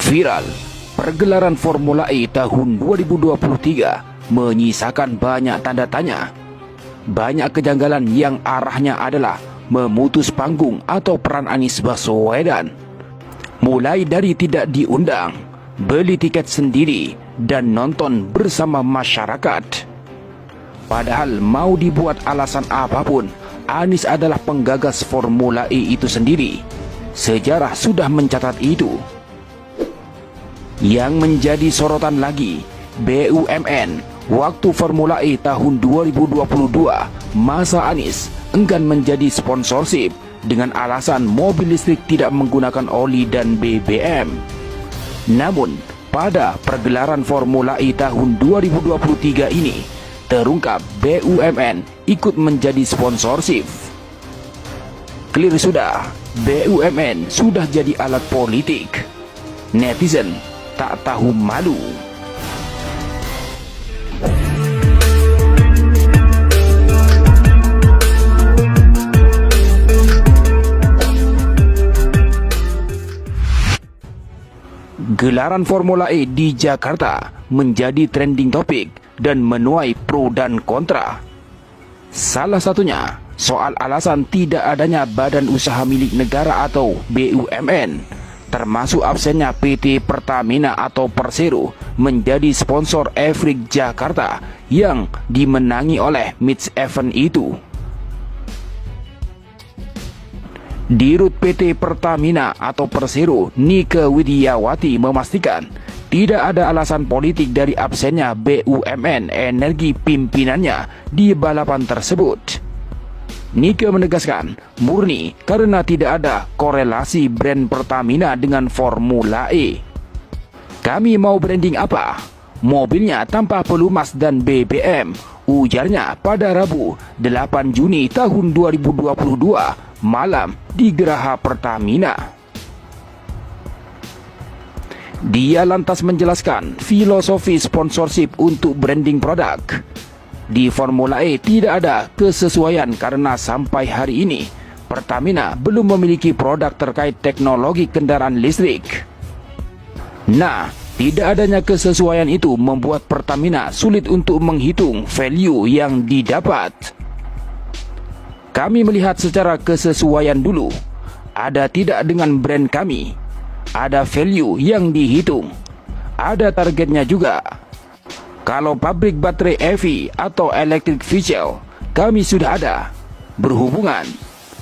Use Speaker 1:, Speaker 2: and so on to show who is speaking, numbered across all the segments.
Speaker 1: Viral, pergelaran Formula E tahun 2023 menyisakan banyak tanda tanya. Banyak kejanggalan yang arahnya adalah memutus panggung atau peran Anies Baswedan. Mulai dari tidak diundang, beli tiket sendiri, dan nonton bersama masyarakat. Padahal mau dibuat alasan apapun, Anies adalah penggagas Formula E itu sendiri. Sejarah sudah mencatat itu. Yang menjadi sorotan lagi, BUMN waktu Formula E tahun 2022, masa Anies enggan menjadi sponsorship dengan alasan mobil listrik tidak menggunakan oli dan BBM. Namun, pada pergelaran Formula E tahun 2023 ini, terungkap BUMN ikut menjadi sponsorship. Clear sudah, BUMN sudah jadi alat politik. Netizen tak tahu malu. Gelaran Formula E di Jakarta menjadi trending topik dan menuai pro dan kontra. Salah satunya soal alasan tidak adanya badan usaha milik negara atau BUMN, termasuk absennya PT Pertamina atau Persero menjadi sponsor F1 Jakarta yang dimenangi oleh Mitch Evans itu. Dirut PT Pertamina atau Persero, Nike Widiawati, memastikan tidak ada alasan politik dari absennya BUMN energi pimpinannya di balapan tersebut. Nike menegaskan murni karena tidak ada korelasi brand Pertamina dengan Formula E. Kami mau branding apa? Mobilnya tanpa pelumas dan BBM, ujarnya pada Rabu 8 Juni tahun 2022 malam di Geraha Pertamina. Dia lantas menjelaskan filosofi sponsorship untuk branding produk. Di Formula E tidak ada kesesuaian karena sampai hari ini Pertamina belum memiliki produk terkait teknologi kendaraan listrik. Nah, tidak adanya kesesuaian itu membuat Pertamina sulit untuk menghitung value yang didapat. Kami melihat secara kesesuaian dulu. Ada tidak dengan brand kami? Ada value yang dihitung. Ada targetnya juga. Kalau pabrik baterai EV atau electric vehicle, kami sudah ada. Berhubungan.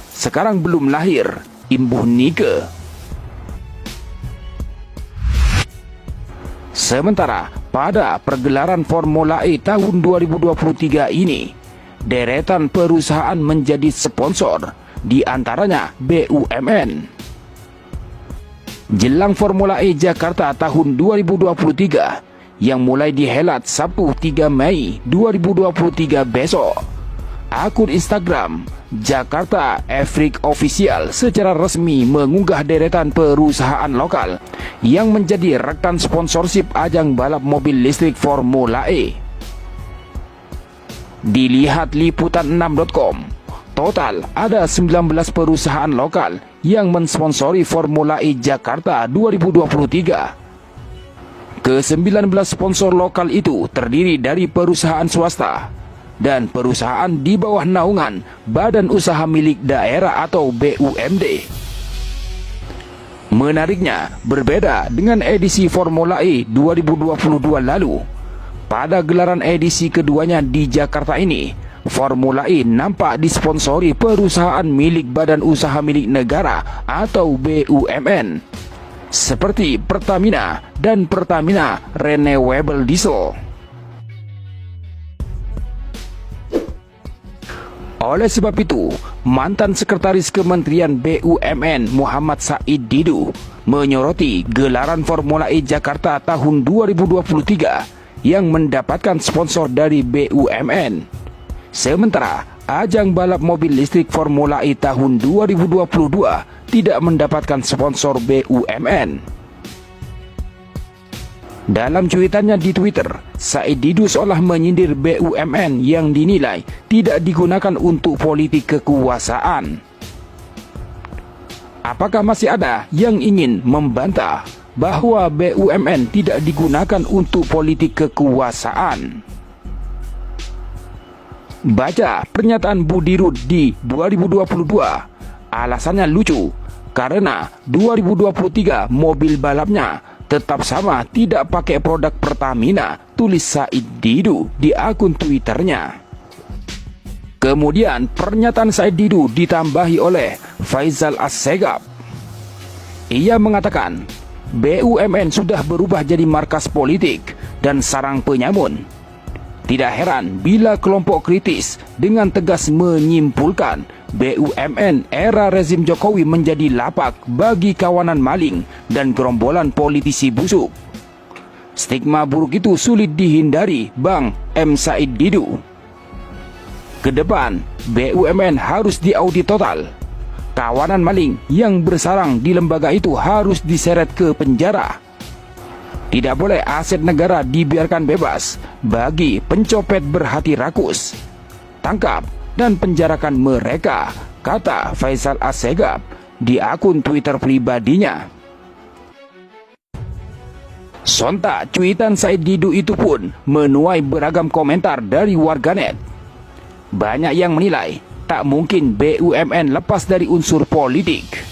Speaker 1: Sekarang belum lahir, imbuh Nike. Sementara pada pergelaran Formula E tahun 2023 ini, deretan perusahaan menjadi sponsor, di antaranya BUMN. Jelang Formula E Jakarta tahun 2023 yang mulai dihelat Sabtu 3 Mei 2023 besok, akun Instagram Jakarta F1 Official secara resmi mengunggah deretan perusahaan lokal yang menjadi rekan sponsorship ajang balap mobil listrik Formula E. Dilihat liputan6.com, total ada 19 perusahaan lokal yang mensponsori Formula E Jakarta 2023. Ke-19 sponsor lokal itu terdiri dari perusahaan swasta dan perusahaan di bawah naungan Badan Usaha Milik Daerah atau BUMD. Menariknya, berbeda dengan edisi Formula E 2022 lalu. Pada gelaran edisi keduanya di Jakarta ini, Formula E nampak disponsori perusahaan milik Badan Usaha Milik Negara atau BUMN, seperti Pertamina dan Pertamina Renewable Diesel. Oleh sebab itu, mantan Sekretaris Kementerian BUMN Muhammad Said Didu menyoroti gelaran Formula E Jakarta tahun 2023 yang mendapatkan sponsor dari BUMN. Sementara ajang balap mobil listrik Formula E tahun 2022 tidak mendapatkan sponsor BUMN. Dalam cuitannya di Twitter, Said Didu seolah menyindir BUMN yang dinilai tidak digunakan untuk politik kekuasaan. Apakah masih ada yang ingin membantah? bahwa BUMN tidak digunakan untuk politik kekuasaan. Baca pernyataan Budi Rut di 2022. Alasannya lucu, karena 2023 mobil balapnya tetap sama tidak pakai produk Pertamina, tulis Said Didu di akun Twitternya. Kemudian pernyataan Said Didu ditambahi oleh Faisal Assegaf. Ia mengatakan, BUMN sudah berubah jadi markas politik dan sarang penyamun. Tidak heran bila kelompok kritis dengan tegas menyimpulkan BUMN era rezim Jokowi menjadi lapak bagi kawanan maling dan gerombolan politisi busuk. Stigma buruk itu sulit dihindari, Bang M. Said Didu. Kedepan, BUMN harus diaudit total. Kawanan maling yang bersarang di lembaga itu harus diseret ke penjara. Tidak boleh aset negara dibiarkan bebas bagi pencopet berhati rakus. Tangkap dan penjarakan mereka, kata Faisal Assegaf di akun Twitter pribadinya. Sontak cuitan Said Didu itu pun menuai beragam komentar dari warganet. Banyak yang menilai tak mungkin BUMN lepas dari unsur politik.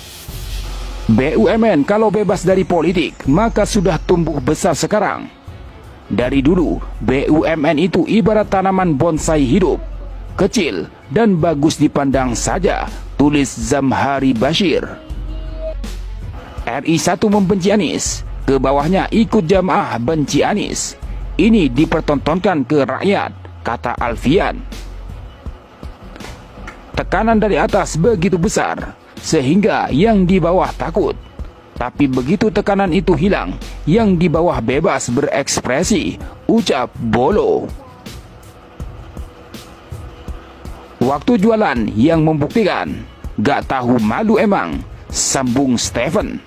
Speaker 1: BUMN kalau bebas dari politik maka sudah tumbuh besar sekarang. Dari dulu BUMN itu ibarat tanaman bonsai hidup, kecil dan bagus dipandang saja, tulis Zamhari Bashir. RI 1 membenci Anies, ke bawahnya ikut jamaah benci Anies. Ini dipertontonkan ke rakyat, kata Alfian. Tekanan dari atas begitu besar sehingga yang di bawah takut. Tapi begitu tekanan itu hilang, yang di bawah bebas berekspresi, ucap Bolo. Waktu jualan yang membuktikan, gak tahu malu emang, sambung Stephen.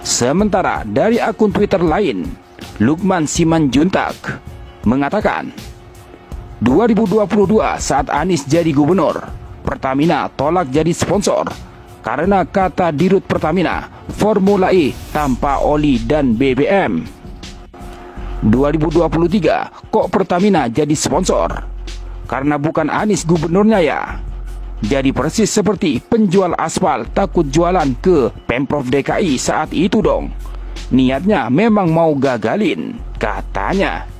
Speaker 1: Sementara dari akun Twitter lain, Lukman Simanjuntak mengatakan, 2022 saat Anies jadi gubernur, Pertamina tolak jadi sponsor karena kata Dirut Pertamina, Formula E tanpa oli dan BBM. 2023 kok Pertamina jadi sponsor? Karena bukan Anies gubernurnya ya. Jadi persis seperti penjual aspal takut jualan ke Pemprov DKI saat itu dong. Niatnya memang mau gagalin, katanya.